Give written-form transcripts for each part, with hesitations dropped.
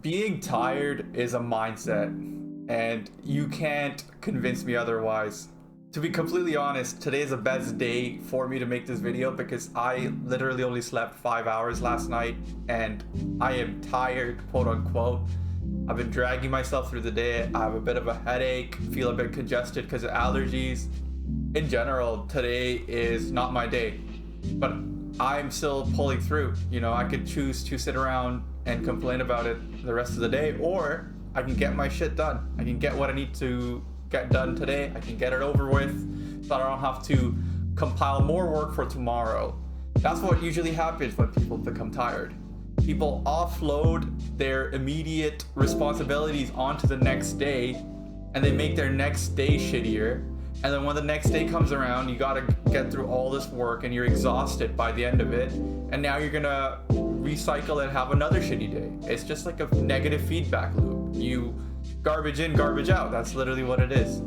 being tired is a mindset, and you can't convince me otherwise. To be completely honest, today is the best day for me to make this video because I literally only slept 5 hours last night and I am tired, quote unquote. I've been dragging myself through the day. I have a bit of a headache, feel a bit congested because of allergies. In general, today is not my day, but I'm still pulling through. I could choose to sit around and complain about it the rest of the day, or I can get my shit done. I can get what I need to get done today. I can get it over with so I don't have to compile more work for tomorrow. That's what usually happens when people become tired. People offload their immediate responsibilities onto the next day, and they make their next day shittier. And then when the next day comes around, you gotta get through all this work and you're exhausted by the end of it. And now you're gonna recycle and have another shitty day. It's just like a negative feedback loop. You garbage in, garbage out. That's literally what it is.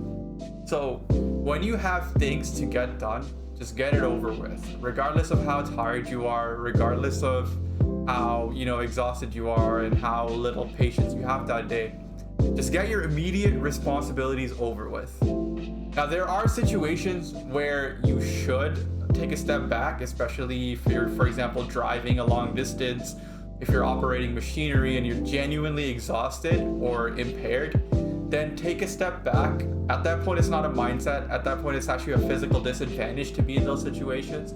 So when you have things to get done, just get it over with. Regardless of how tired you are, regardless of how, exhausted you are and how little patience you have that day, just get your immediate responsibilities over with. Now, there are situations where you should take a step back, especially if you're, for example, driving a long distance, if you're operating machinery and you're genuinely exhausted or impaired, then take a step back. At that point, it's not a mindset. At that point, it's actually a physical disadvantage to be in those situations.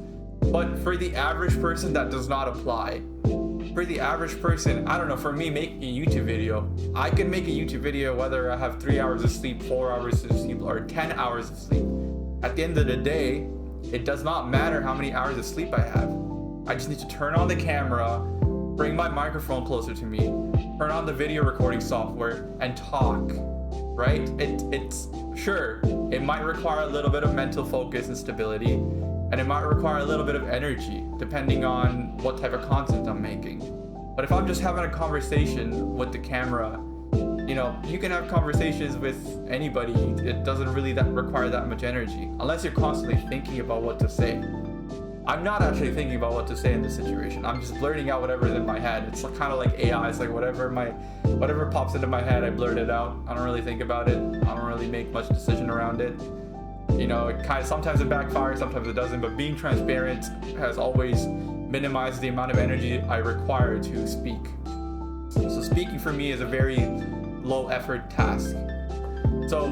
But for the average person, that does not apply. For the average person, I don't know, for me, making a YouTube video, I can make a YouTube video whether I have 3 hours of sleep, 4 hours of sleep, or 10 hours of sleep. At the end of the day, it does not matter how many hours of sleep I have. I just need to turn on the camera, bring my microphone closer to me, turn on the video recording software, and talk, right? It's sure, it might require a little bit of mental focus and stability, and it might require a little bit of energy, depending on what type of content I'm making. But if I'm just having a conversation with the camera, you can have conversations with anybody. It doesn't really require that much energy, unless you're constantly thinking about what to say. I'm not actually thinking about what to say in this situation. I'm just blurting out whatever's in my head. It's kind of like AI. It's like whatever pops into my head, I blurt it out. I don't really think about it. I don't really make much decision around it. Sometimes it backfires, sometimes it doesn't, but being transparent has always minimized the amount of energy I require to speak. So speaking for me is a very low effort task. So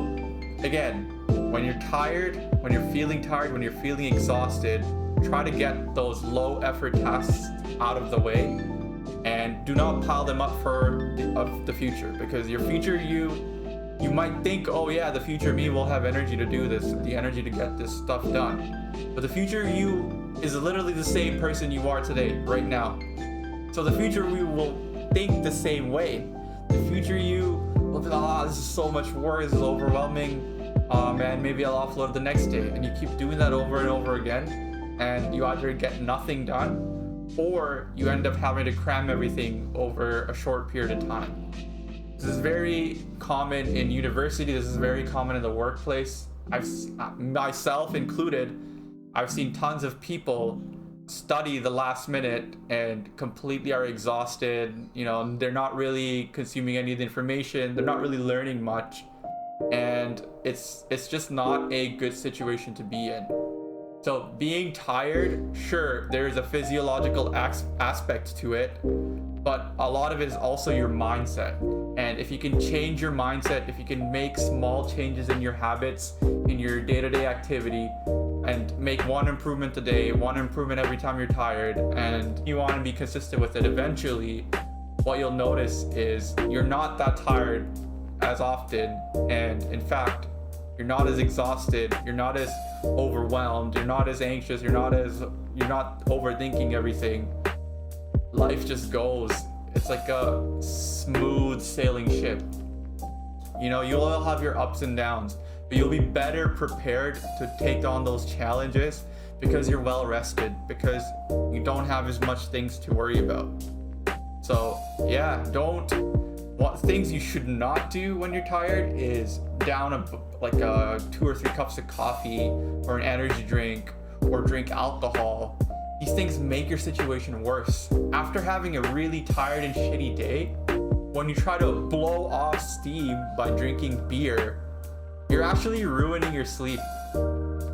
again, when you're tired, when you're feeling tired, when you're feeling exhausted, try to get those low effort tasks out of the way and do not pile them up for the future, because your future you might think, oh yeah, the future me will have energy to do this, the energy to get this stuff done. But the future you is literally the same person you are today, right now. So the future you will think the same way. The future you will be, this is so much work, this is overwhelming. Man, maybe I'll offload the next day. And you keep doing that over and over again, and you either get nothing done, or you end up having to cram everything over a short period of time. This is very common in university. This is very common in the workplace. Myself included, I've seen tons of people study the last minute and completely are exhausted. They're not really consuming any of the information. They're not really learning much. And it's just not a good situation to be in. So being tired, sure, there's a physiological aspect to it, but a lot of it is also your mindset. And if you can change your mindset, if you can make small changes in your habits, in your day-to-day activity, and make one improvement a day, one improvement every time you're tired, and you want to be consistent with it, eventually what you'll notice is you're not that tired as often, and in fact, you're not as exhausted, you're not as overwhelmed, you're not as anxious, you're not overthinking everything. Life just goes. It's like a smooth sailing ship. You'll all have your ups and downs, but you'll be better prepared to take on those challenges because you're well rested, because you don't have as much things to worry about. So yeah, what things you should not do when you're tired is down 2 or 3 cups of coffee or an energy drink or drink alcohol. These things make your situation worse. After having a really tired and shitty day, when you try to blow off steam by drinking beer, you're actually ruining your sleep.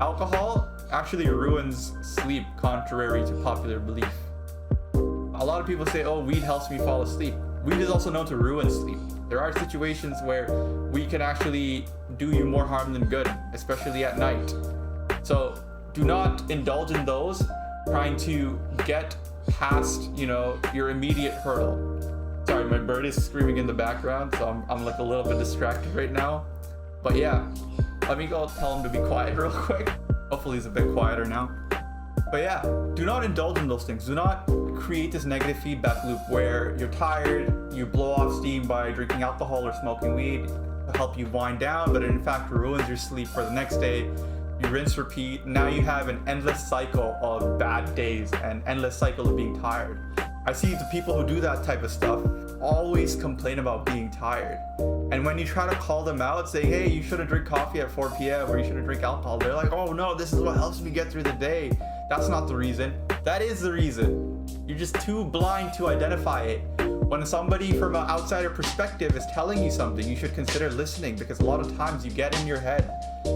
Alcohol actually ruins sleep, contrary to popular belief. A lot of people say, oh, weed helps me fall asleep. Weed is also known to ruin sleep. There are situations where weed can actually do you more harm than good, especially at night. So do not indulge in those, trying to get past, your immediate hurdle. Sorry, my bird is screaming in the background, so I'm like a little bit distracted right now. But yeah, let me go tell him to be quiet real quick. Hopefully he's a bit quieter now. But yeah, do not indulge in those things. Do not create this negative feedback loop where you're tired, you blow off steam by drinking alcohol or smoking weed to help you wind down, but it in fact ruins your sleep for the next day. You rinse, repeat. Now you have an endless cycle of bad days and endless cycle of being tired. I see the people who do that type of stuff always complain about being tired. And when you try to call them out, say, hey, you shouldn't drink coffee at 4 p.m. or you shouldn't drink alcohol, they're like, oh no, this is what helps me get through the day. That's not the reason. That is the reason. You're just too blind to identify it. When somebody from an outsider perspective is telling you something, you should consider listening, because a lot of times you get in your head,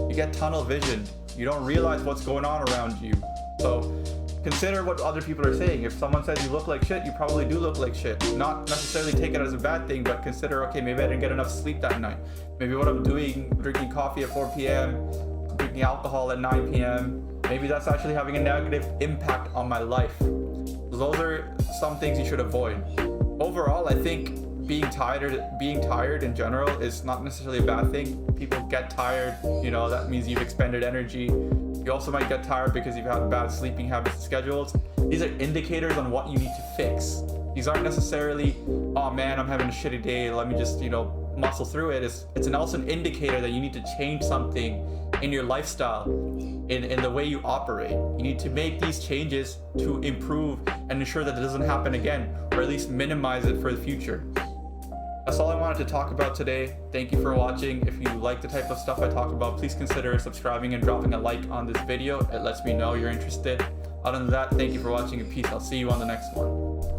you get tunnel vision, you don't realize what's going on around you. So consider what other people are saying. If someone says you look like shit, you probably do look like shit. Not necessarily take it as a bad thing, but consider, okay, maybe I didn't get enough sleep that night. Maybe what I'm doing, drinking coffee at 4 p.m., drinking alcohol at 9 p.m., maybe that's actually having a negative impact on my life. So those are some things you should avoid. Overall, I think being tired in general is not necessarily a bad thing. People get tired, that means you've expended energy. You also might get tired because you've had bad sleeping habits and schedules. These are indicators on what you need to fix. These aren't necessarily, oh man, I'm having a shitty day, let me just, muscle through it. It's also an indicator that you need to change something in your lifestyle, in the way you operate. You need to make these changes to improve and ensure that it doesn't happen again, or at least minimize it for the future. That's all I wanted to talk about today. Thank you for watching. If you like the type of stuff I talk about, please consider subscribing and dropping a like on this video. It lets me know you're interested. Other than that, thank you for watching and peace. I'll see you on the next one.